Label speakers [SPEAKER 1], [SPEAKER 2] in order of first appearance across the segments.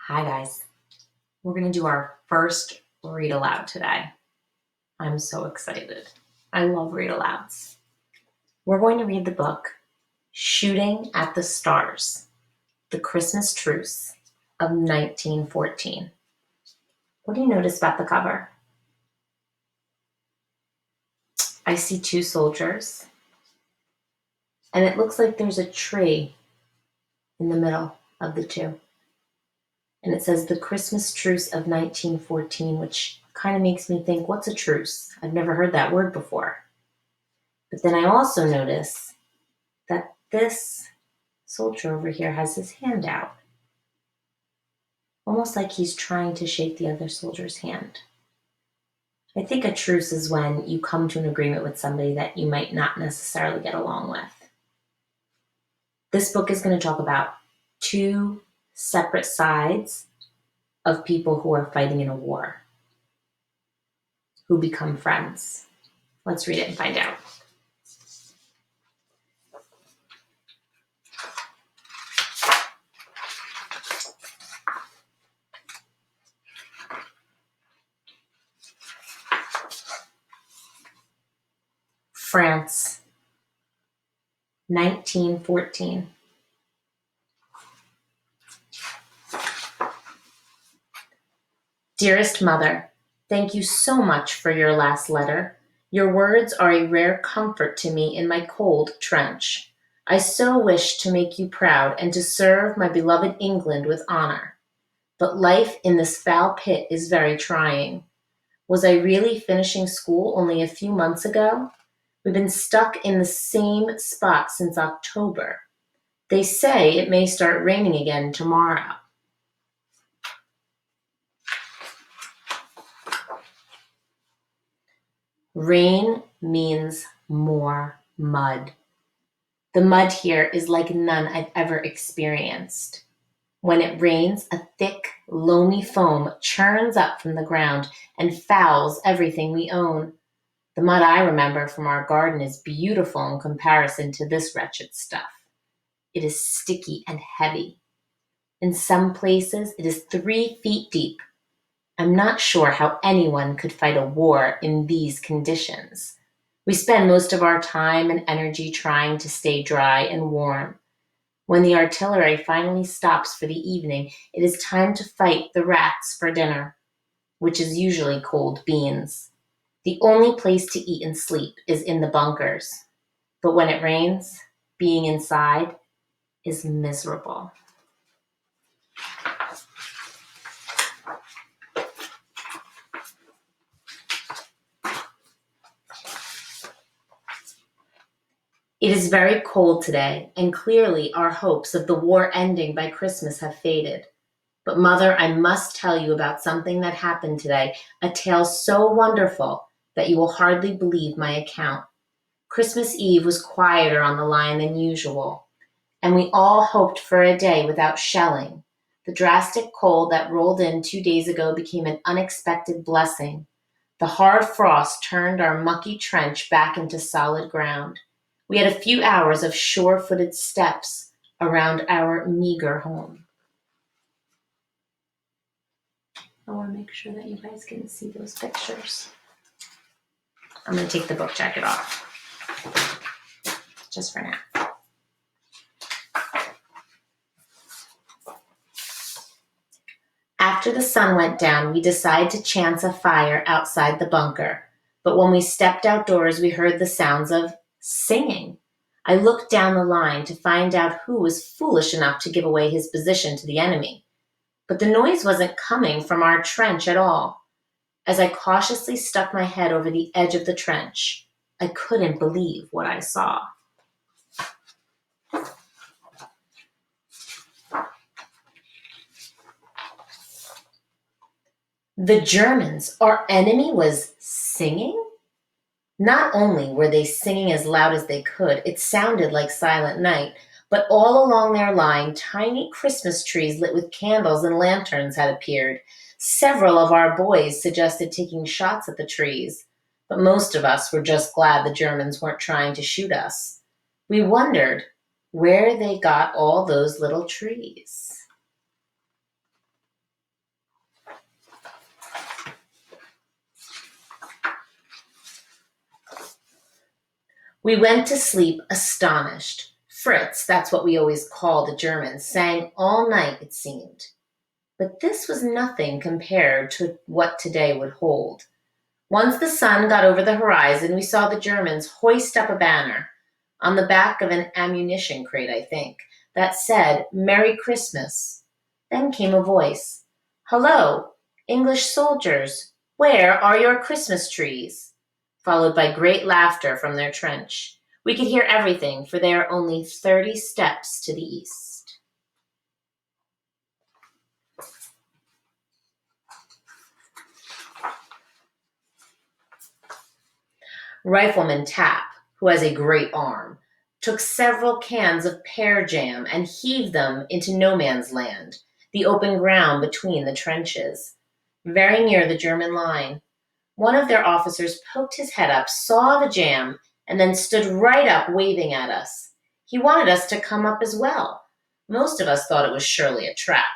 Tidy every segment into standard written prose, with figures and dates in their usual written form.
[SPEAKER 1] Hi, guys. We're going to do our first read aloud today. I'm so excited. I love read alouds. We're going to read the book Shooting at the Stars, The Christmas Truce of 1914. What do you notice about the cover? I see two soldiers, and it looks like there's a tree in the middle of the two. And it says The Christmas Truce of 1914, which kind of makes me think, what's a truce? I've never heard that word before. But then I also notice that this soldier over here has his hand out, almost like he's trying to shake the other soldier's hand. I think a truce is when you come to an agreement with somebody that you might not necessarily get along with. This book is going to talk about two separate sides of people who are fighting in a war, who become friends. Let's read it and find out. France, 1914. Dearest Mother, thank you so much for your last letter. Your words are a rare comfort to me in my cold trench. I so wish to make you proud and to serve my beloved England with honor. But life in this foul pit is very trying. Was I really finishing school only a few months ago? We've been stuck in the same spot since October. They say it may start raining again tomorrow. Rain means more mud. The mud here is like none I've ever experienced. When it rains, a thick, loamy foam churns up from the ground and fouls everything we own. The mud I remember from our garden is beautiful in comparison to this wretched stuff. It is sticky and heavy. In some places, it is 3 feet deep. I'm not sure how anyone could fight a war in these conditions. We spend most of our time and energy trying to stay dry and warm. When the artillery finally stops for the evening, it is time to fight the rats for dinner, which is usually cold beans. The only place to eat and sleep is in the bunkers. But when it rains, being inside is miserable. It is very cold today, and clearly our hopes of the war ending by Christmas have faded. But Mother, I must tell you about something that happened today, a tale so wonderful that you will hardly believe my account. Christmas Eve was quieter on the line than usual, and we all hoped for a day without shelling. The drastic cold that rolled in 2 days ago became an unexpected blessing. The hard frost turned our mucky trench back into solid ground. We had a few hours of sure-footed steps around our meager home. I want to make sure that you guys can see those pictures. I'm going to take the book jacket off, just for now. After the sun went down, we decided to chance a fire outside the bunker. But when we stepped outdoors, we heard the sounds of singing. I looked down the line to find out who was foolish enough to give away his position to the enemy. But the noise wasn't coming from our trench at all. As I cautiously stuck my head over the edge of the trench, I couldn't believe what I saw. The Germans, our enemy, was singing? Not only were they singing as loud as they could, it sounded like Silent Night, but all along their line, tiny Christmas trees lit with candles and lanterns had appeared. Several of our boys suggested taking shots at the trees, but most of us were just glad the Germans weren't trying to shoot us. We wondered where they got all those little trees. We went to sleep astonished. Fritz, that's what we always call the Germans, sang all night, it seemed. But this was nothing compared to what today would hold. Once the sun got over the horizon, we saw the Germans hoist up a banner, on the back of an ammunition crate, I think, that said, "Merry Christmas." Then came a voice. "Hello, English soldiers, where are your Christmas trees?" Followed by great laughter from their trench. We could hear everything, for they are only 30 steps to the east. Rifleman Tapp, who has a great arm, took several cans of pear jam and heaved them into no man's land, the open ground between the trenches, very near the German line. One of their officers poked his head up, saw the jam, and then stood right up waving at us. He wanted us to come up as well. Most of us thought it was surely a trap.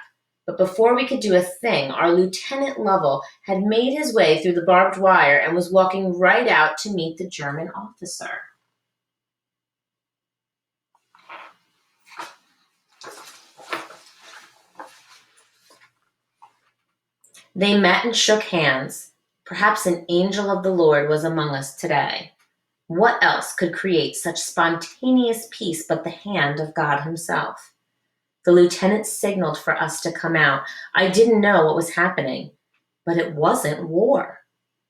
[SPEAKER 1] But before we could do a thing, our Lieutenant Lovell had made his way through the barbed wire and was walking right out to meet the German officer. They met and shook hands. Perhaps an angel of the Lord was among us today. What else could create such spontaneous peace but the hand of God himself? The lieutenant signaled for us to come out. I didn't know what was happening, but it wasn't war.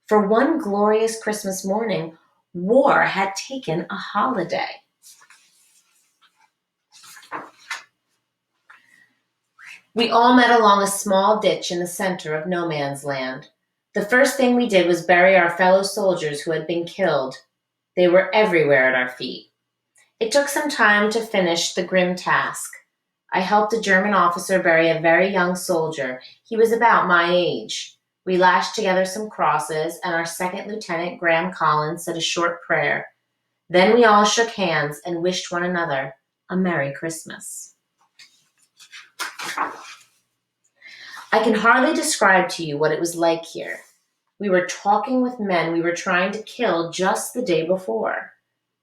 [SPEAKER 1] For one glorious Christmas morning, war had taken a holiday. We all met along a small ditch in the center of no man's land. The first thing we did was bury our fellow soldiers who had been killed. They were everywhere at our feet. It took some time to finish the grim task. I helped a German officer bury a very young soldier. He was about my age. We lashed together some crosses, and our second lieutenant, Graham Collins, said a short prayer. Then we all shook hands and wished one another a Merry Christmas. I can hardly describe to you what it was like here. We were talking with men we were trying to kill just the day before.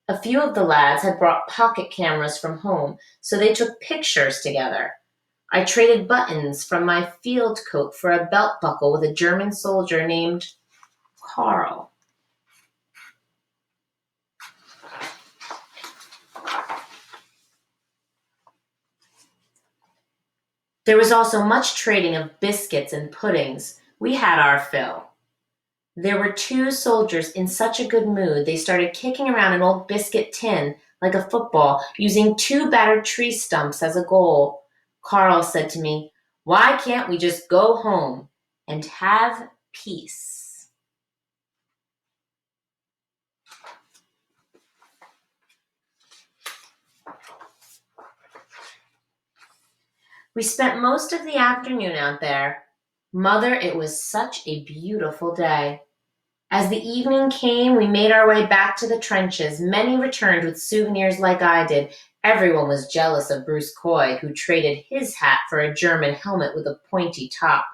[SPEAKER 1] A few of the lads had brought pocket cameras from home, so they took pictures together. I traded buttons from my field coat for a belt buckle with a German soldier named Karl. There was also much trading of biscuits and puddings. We had our fill. There were two soldiers in such a good mood, they started kicking around an old biscuit tin like a football, using two battered tree stumps as a goal. Karl said to me, "Why can't we just go home and have peace?" We spent most of the afternoon out there. Mother, it was such a beautiful day. As the evening came, we made our way back to the trenches. Many returned with souvenirs like I did. Everyone was jealous of Bruce Coy, who traded his hat for a German helmet with a pointy top.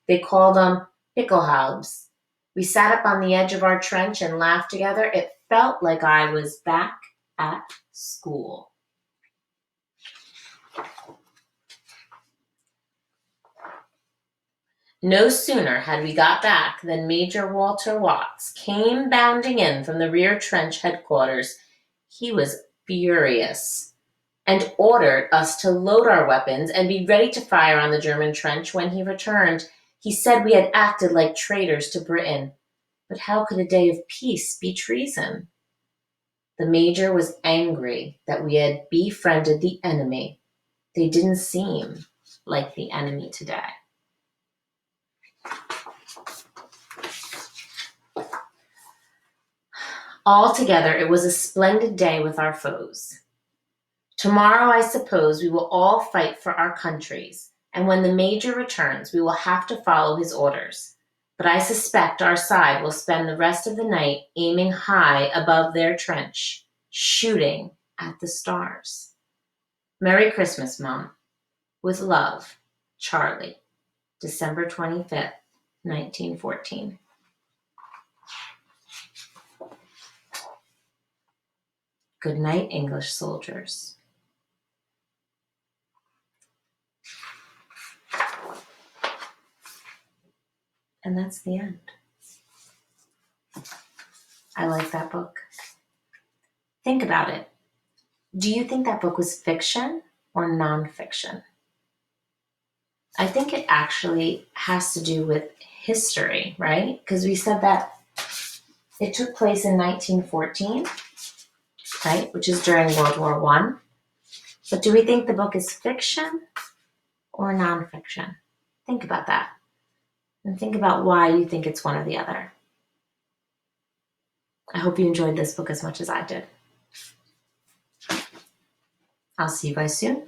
[SPEAKER 1] They called them Pickelhaubs. We sat up on the edge of our trench and laughed together. It felt like I was back at school. No sooner had we got back than Major Walter Watts came bounding in from the rear trench headquarters. He was furious and ordered us to load our weapons and be ready to fire on the German trench when he returned. He said we had acted like traitors to Britain. But how could a day of peace be treason? The major was angry that we had befriended the enemy. They didn't seem like the enemy today. Altogether, it was a splendid day with our foes. Tomorrow, I suppose, we will all fight for our countries, and when the major returns, we will have to follow his orders. But I suspect our side will spend the rest of the night aiming high above their trench, shooting at the stars. Merry Christmas, Mom. With love, Charlie. December 25th, 1914. Good night, English soldiers. And that's the end. I like that book. Think about it. Do you think that book was fiction or nonfiction? I think it actually has to do with history, right? Because we said that it took place in 1914, right? Which is during World War One. But do we think the book is fiction or nonfiction? Think about that. And think about why you think it's one or the other. I hope you enjoyed this book as much as I did. I'll see you guys soon.